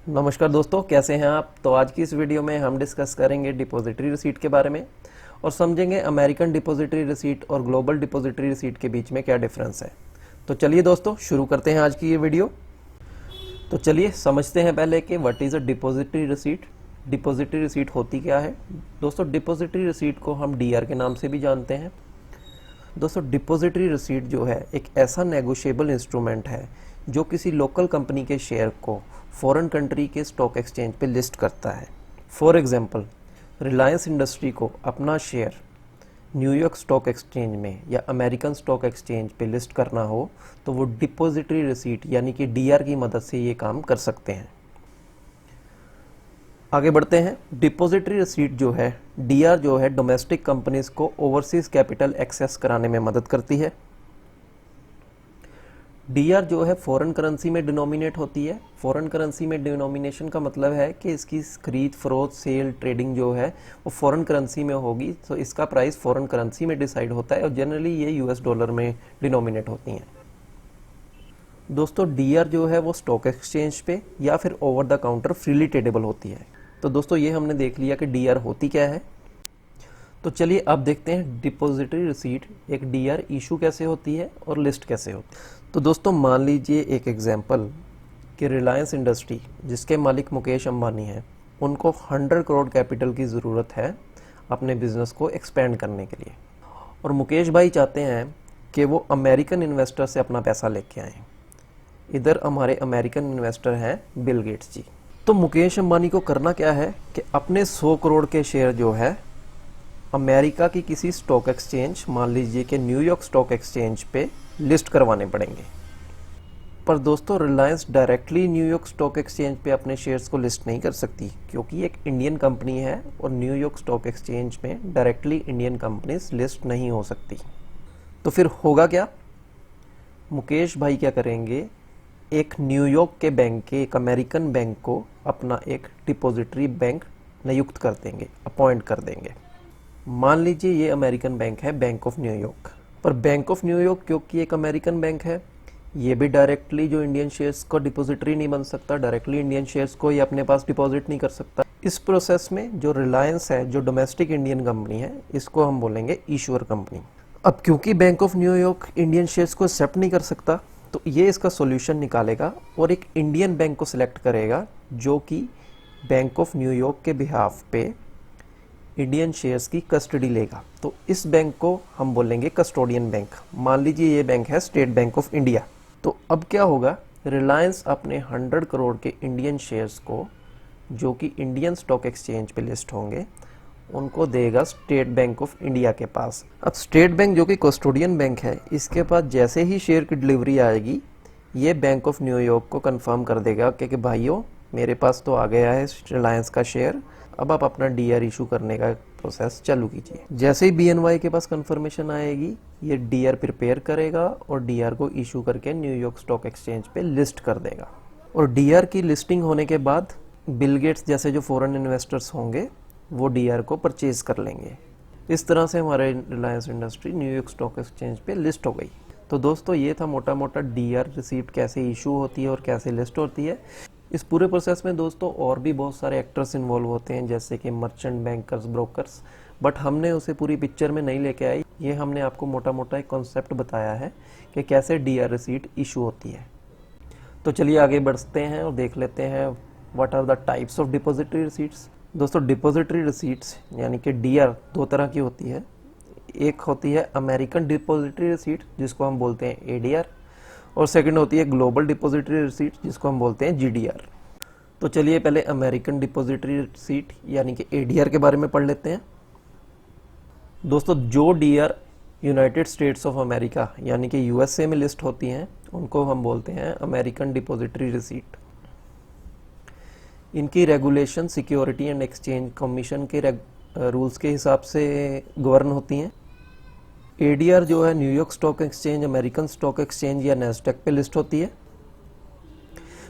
नमस्कार दोस्तों, कैसे हैं आप। तो आज की इस वीडियो में हम डिस्कस करेंगे डिपॉजिटरी रिसीट के बारे में और समझेंगे अमेरिकन डिपॉजिटरी रिसीट और ग्लोबल डिपॉजिटरी रिसीट के बीच में क्या डिफरेंस है। तो चलिए दोस्तों शुरू करते हैं आज की ये वीडियो। तो चलिए समझते हैं पहले कि what is a depository receipt. Depository receipt होती क्या है। दोस्तों डिपॉजिटरी रिसीट को हम डीआर के नाम से भी जानते हैं। दोस्तों डिपॉजिटरी रिसीट जो है एक ऐसा नेगोशिएबल इंस्ट्रूमेंट है जो किसी लोकल कंपनी के शेयर को फॉरेन कंट्री के स्टॉक एक्सचेंज पे लिस्ट करता है। फॉर एग्जांपल रिलायंस इंडस्ट्री को अपना शेयर न्यूयॉर्क स्टॉक एक्सचेंज में या अमेरिकन स्टॉक एक्सचेंज पे लिस्ट करना हो तो वो डिपॉजिटरी रिसीट यानी कि डीआर की मदद से ये काम कर सकते हैं। आगे बढ़ते हैं। डिपॉजिटरी रिसीट जो है डीआर जो है डोमेस्टिक कंपनीज को ओवरसीज कैपिटल एक्सेस कराने में मदद करती है। डीआर जो है फॉरेन करेंसी में डिनोमिनेट होती है। फॉरेन करेंसी में डिनोमिनेशन का मतलब है कि इसकी खरीद फरोख्त सेल ट्रेडिंग जो है वो फॉरेन करेंसी में होगी, तो इसका प्राइस फॉरेन करेंसी में डिसाइड होता है और जनरली ये यूएस डॉलर में डिनोमिनेट होती हैं। दोस्तों डीआर जो है वो स्टॉक एक्सचेंज पे या फिर over the counter freely tradable होती है। तो दोस्तों ये हमने देख लिया कि डीआर होती क्या है। तो चलिए अब देखते हैं डिपॉजिटरी रिसीट एक डीआर इशू कैसे होती है और लिस्ट कैसे होती है। तो दोस्तों मान लीजिए एक एग्जांपल कि रिलायंस इंडस्ट्री जिसके मालिक मुकेश अंबानी हैं, उनको 100 करोड़ कैपिटल की ज़रूरत है अपने बिजनेस को एक्सपेंड करने के लिए और मुकेश भाई चाहते हैं कि वो अमेरिकन इन्वेस्टर से अपना पैसा लेके आएँ। इधर हमारे अमेरिकन इन्वेस्टर हैं बिल गेट्स जी। तो मुकेश अंबानी को करना क्या है कि अपने 100 करोड़ के शेयर जो है अमेरिका की किसी स्टॉक एक्सचेंज, मान लीजिए कि न्यूयॉर्क स्टॉक एक्सचेंज पे लिस्ट करवाने पड़ेंगे। पर दोस्तों Reliance directly New York stock exchange पे अपने शेयर्स को लिस्ट नहीं कर सकती क्योंकि एक इंडियन कंपनी है और न्यूयॉर्क स्टॉक एक्सचेंज में डायरेक्टली इंडियन कंपनीज लिस्ट नहीं हो सकती। तो फिर होगा क्या, मुकेश भाई क्या करेंगे, एक न्यूयॉर्क के बैंक के एक अमेरिकन बैंक को अपना एक डिपॉजिटरी बैंक नियुक्त कर देंगे, अपॉइंट कर देंगे। मान लीजिए ये अमेरिकन बैंक है बैंक ऑफ न्यूयॉर्क, पर बैंक ऑफ न्यूयॉर्क क्योंकि एक अमेरिकन बैंक है ये भी डायरेक्टली जो इंडियन शेयर्स का डिपॉजिटरी नहीं बन सकता, डायरेक्टली इंडियन शेयर्स को ये अपने पास डिपॉजिट नहीं कर सकता। इस प्रोसेस में जो रिलायंस है जो डोमेस्टिक इंडियन कंपनी है इसको हम बोलेंगे इशूअर कंपनी। अब क्योंकि bank of New York Indian shares को एक्सेप्ट नहीं कर सकता तो ये इसका सॉल्यूशन निकालेगा और एक इंडियन बैंक को सिलेक्ट करेगा जो कि बैंक ऑफ न्यूयॉर्क के बिहाफ पे इंडियन शेयर्स की कस्टडी लेगा। तो इस बैंक को हम बोलेंगे कस्टोडियन बैंक। मान लीजिए ये बैंक है स्टेट बैंक ऑफ इंडिया। तो अब क्या होगा, रिलायंस अपने 100 करोड़ के इंडियन शेयर्स को जो कि इंडियन स्टॉक एक्सचेंज पे लिस्ट होंगे उनको देगा स्टेट बैंक ऑफ इंडिया के पास। अब स्टेट बैंक जो कि कस्टोडियन बैंक है इसके पास जैसे ही शेयर की डिलीवरी आएगी ये बैंक ऑफ न्यूयॉर्क को कंफर्म कर देगा कि भाइयों मेरे पास तो आ गया है रिलायंस का शेयर, अब आप अपना डीआर इशू करने का प्रोसेस चालू कीजिए। जैसे ही बीएनवाई के पास कंफर्मेशन आएगी ये डीआर प्रिपेयर करेगा और डीआर को इशू करके न्यूयॉर्क स्टॉक एक्सचेंज पे लिस्ट कर देगा। और डीआर की लिस्टिंग होने के बाद बिल गेट्स जैसे जो फॉरेन इन्वेस्टर्स होंगे वो डीआर को परचेज कर लेंगे। इस तरह से हमारे Reliance industry New York stock exchange पे लिस्ट हो गई। तो दोस्तों ये था मोटा मोटा डीआर रिसीट कैसे इशू होती है और कैसे लिस्ट होती है। इस पूरे प्रोसेस में दोस्तों और भी बहुत सारे एक्टर्स इन्वॉल्व होते हैं जैसे कि मर्चेंट बैंकर्स, ब्रोकर्स, बट हमने उसे पूरी पिक्चर में नहीं लेके आई। ये हमने आपको मोटा मोटा एक कॉन्सेप्ट बताया है कि कैसे डीआर रिसीट इशू होती है। तो चलिए आगे बढ़ते हैं और देख लेते हैं what are the types of depository receipts. दोस्तों डिपॉजिटरी रिसीट्स यानी कि डीआर दो तरह की होती है। एक होती है अमेरिकन डिपॉजिटरी रिसीट जिसको हम बोलते हैं एडीआर और सेकंड होती है ग्लोबल डिपॉजिटरी रिसीट जिसको हम बोलते हैं जीडीआर। तो चलिए पहले अमेरिकन डिपॉजिटरी रिसीट यानी कि एडीआर के बारे में पढ़ लेते हैं। दोस्तों जो DR United States of America यानी कि यूएसए में लिस्ट होती हैं उनको हम बोलते हैं अमेरिकन डिपॉजिटरी रिसीट। इनकी regulation security and exchange commission के रूल्स के हिसाब से गवर्न होती हैं। एडीआर जो है New York stock exchange, American stock exchange या नैस्डैक पे लिस्ट होती है।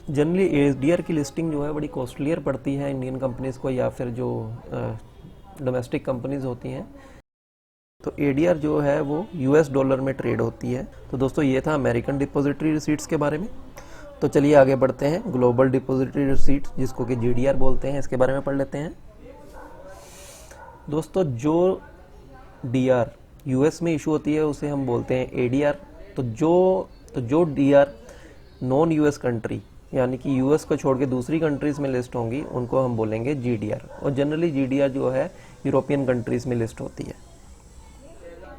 जनरली एडीआर की लिस्टिंग जो है बड़ी कॉस्टलियर पड़ती है इंडियन कंपनीज को या फिर जो डोमेस्टिक कंपनीज होती हैं। तो एडीआर जो है वो यूएस डॉलर में ट्रेड होती है। तो दोस्तों ये था अमेरिकन डिपॉजिटरी रिसीट्स के बारे में। तो चलिए आगे बढ़ते हैं। ग्लोबल डिपॉजिटरी रिसीट जिसको कि GDR बोलते हैं, इसके बारे में पढ़ लेते हैं। दोस्तों जो DR US में इशू होती है उसे हम बोलते हैं ADR। तो जो DR नॉन US कंट्री यानी कि US को छोड़ के दूसरी कंट्रीज में लिस्ट होंगी उनको हम बोलेंगे GDR। और जनरली GDR जो है यूरोपियन कंट्रीज में लिस्ट होती है।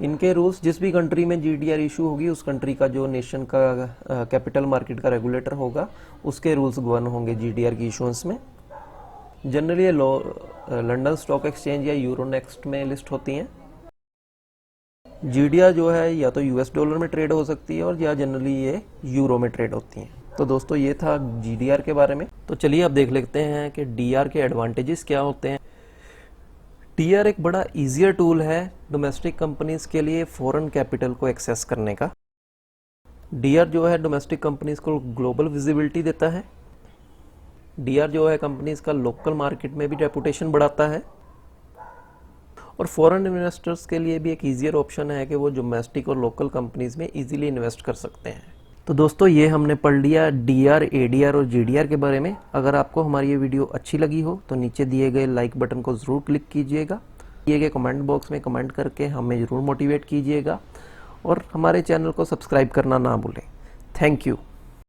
इनके रूल्स, जिस भी कंट्री में GDR इशू होगी उस कंट्री का जो नेशन का कैपिटल मार्केट का रेगुलेटर होगा उसके रूल्स गवर्न होंगे GDR की इशुएंस में। जनरली ये लंदन स्टॉक एक्सचेंज या यूरोनेक्स्ट में लिस्ट होती हैं। GDR जो है या तो US डॉलर में ट्रेड हो सकती है और या जनरली ये यूरो में ट्रेड होती हैं। तो दोस्तों ये था GDR के बारे में। तो चलिए अब देख लेते हैं कि DR के एडवांटेजेस क्या होते हैं। DR एक बड़ा ईजियर टूल है डोमेस्टिक कंपनीज के लिए फॉरेन कैपिटल को एक्सेस करने का। DR जो है डोमेस्टिक कंपनीज को ग्लोबल विजिबिलिटी देता है। DR जो है कंपनीज का लोकल मार्केट में भी रेपुटेशन बढ़ाता है और फॉरेन इन्वेस्टर्स के लिए भी एक ईजियर ऑप्शन है कि वो डोमेस्टिक और लोकल कंपनीज में इजीली इन्वेस्ट कर सकते हैं। तो दोस्तों ये हमने पढ़ लिया DR, ADR और GDR के बारे में। अगर आपको हमारी ये वीडियो अच्छी लगी हो तो नीचे दिए गए लाइक बटन को ज़रूर क्लिक कीजिएगा। दिए गए कमेंट बॉक्स में कमेंट करके हमें ज़रूर मोटिवेट कीजिएगा और हमारे चैनल को सब्सक्राइब करना ना भूलें। Thank you.